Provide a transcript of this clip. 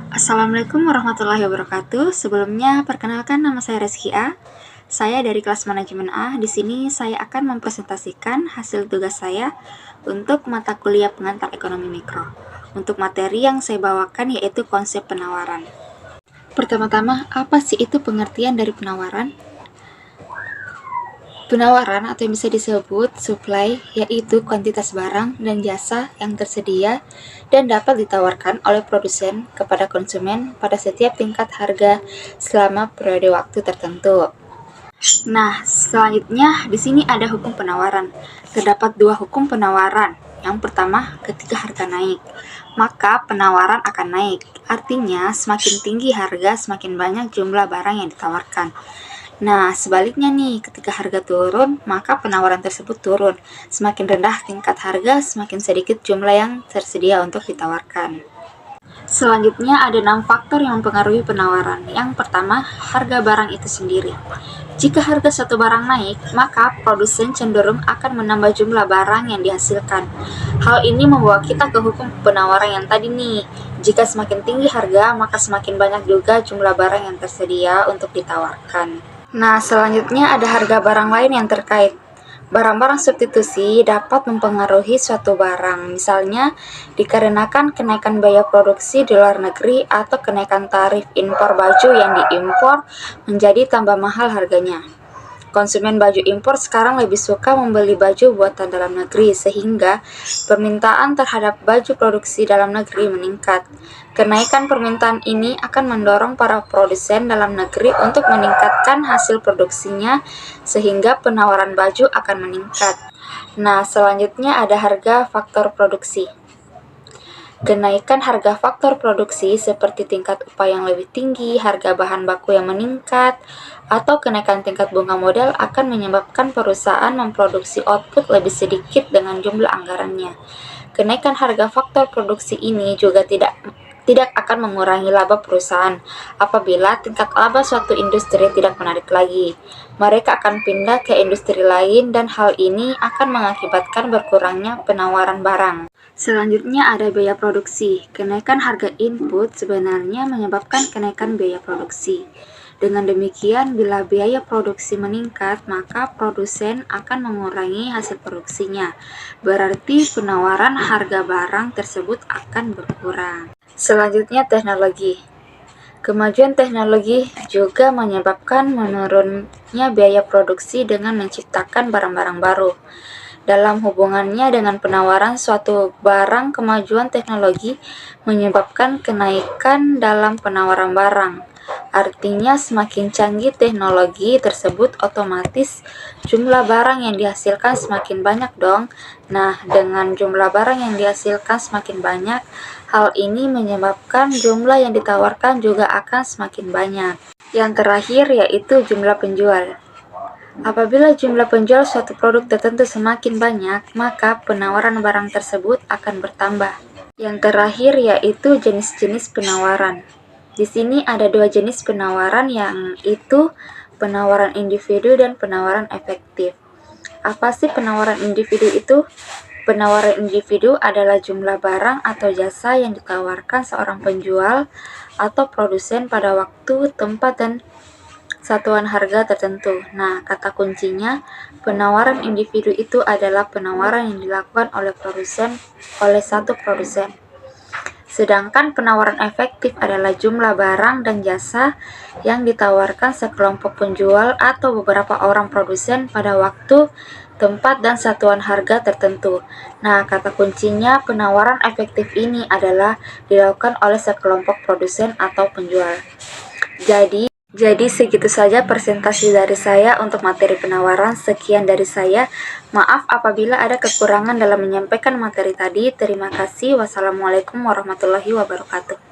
Assalamualaikum warahmatullahi wabarakatuh. Sebelumnya, perkenalkan nama saya Reski A. Saya dari kelas manajemen A. Di sini saya akan mempresentasikan hasil tugas saya untuk mata kuliah pengantar ekonomi mikro. Untuk materi yang saya bawakan yaitu konsep penawaran. Pertama-tama, apa sih itu pengertian dari penawaran? Penawaran atau yang bisa disebut supply yaitu kuantitas barang dan jasa yang tersedia dan dapat ditawarkan oleh produsen kepada konsumen pada setiap tingkat harga selama periode waktu tertentu. Nah, selanjutnya di sini ada hukum penawaran. Terdapat dua hukum penawaran. Yang pertama, ketika harga naik, maka penawaran akan naik. Artinya, semakin tinggi harga, semakin banyak jumlah barang yang ditawarkan. Nah, sebaliknya nih, ketika harga turun, maka penawaran tersebut turun. Semakin rendah tingkat harga, semakin sedikit jumlah yang tersedia untuk ditawarkan. Selanjutnya, ada 6 faktor yang mempengaruhi penawaran. Yang pertama, harga barang itu sendiri. Jika harga suatu barang naik, maka produsen cenderung akan menambah jumlah barang yang dihasilkan. Hal ini membawa kita ke hukum penawaran yang tadi nih. Jika semakin tinggi harga, maka semakin banyak juga jumlah barang yang tersedia untuk ditawarkan. Nah, selanjutnya ada harga barang lain yang terkait. Barang-barang substitusi dapat mempengaruhi suatu barang, misalnya dikarenakan kenaikan biaya produksi di luar negeri atau kenaikan tarif impor baju yang diimpor menjadi tambah mahal harganya. Konsumen baju impor sekarang lebih suka membeli baju buatan dalam negeri, sehingga permintaan terhadap baju produksi dalam negeri meningkat. Kenaikan permintaan ini akan mendorong para produsen dalam negeri untuk meningkatkan hasil produksinya, sehingga penawaran baju akan meningkat. Nah, selanjutnya ada harga faktor produksi. Kenaikan harga faktor produksi seperti tingkat upah yang lebih tinggi, harga bahan baku yang meningkat, atau kenaikan tingkat bunga modal akan menyebabkan perusahaan memproduksi output lebih sedikit dengan jumlah anggarannya. Kenaikan harga faktor produksi ini juga tidak akan mengurangi laba perusahaan. Apabila tingkat laba suatu industri tidak menarik lagi, mereka akan pindah ke industri lain dan hal ini akan mengakibatkan berkurangnya penawaran barang. Selanjutnya ada biaya produksi. Kenaikan harga input sebenarnya menyebabkan kenaikan biaya produksi. Dengan demikian, bila biaya produksi meningkat, maka produsen akan mengurangi hasil produksinya. Berarti penawaran harga barang tersebut akan berkurang. Selanjutnya teknologi. Kemajuan teknologi juga menyebabkan menurunnya biaya produksi dengan menciptakan barang-barang baru. Dalam hubungannya dengan penawaran suatu barang, kemajuan teknologi menyebabkan kenaikan dalam penawaran barang. Artinya semakin canggih teknologi tersebut, otomatis jumlah barang yang dihasilkan semakin banyak dong. Nah, dengan jumlah barang yang dihasilkan semakin banyak, hal ini menyebabkan jumlah yang ditawarkan juga akan semakin banyak. Yang terakhir yaitu jumlah penjual. Apabila jumlah penjual suatu produk tertentu semakin banyak, maka penawaran barang tersebut akan bertambah. Yang terakhir yaitu jenis-jenis penawaran. Di sini ada dua jenis penawaran, yang itu penawaran individu dan penawaran efektif. Apa sih penawaran individu itu? Penawaran individu adalah jumlah barang atau jasa yang ditawarkan seorang penjual atau produsen pada waktu, tempat, dan satuan harga tertentu. Nah, kata kuncinya, penawaran individu itu adalah penawaran yang dilakukan oleh satu produsen. Sedangkan penawaran efektif adalah jumlah barang dan jasa yang ditawarkan sekelompok penjual atau beberapa orang produsen pada waktu, tempat, dan satuan harga tertentu. Nah, kata kuncinya penawaran efektif ini adalah dilakukan oleh sekelompok produsen atau penjual. Jadi segitu saja presentasi dari saya untuk materi penawaran. Sekian dari saya. Maaf apabila ada kekurangan dalam menyampaikan materi tadi. Terima kasih. Wassalamualaikum warahmatullahi wabarakatuh.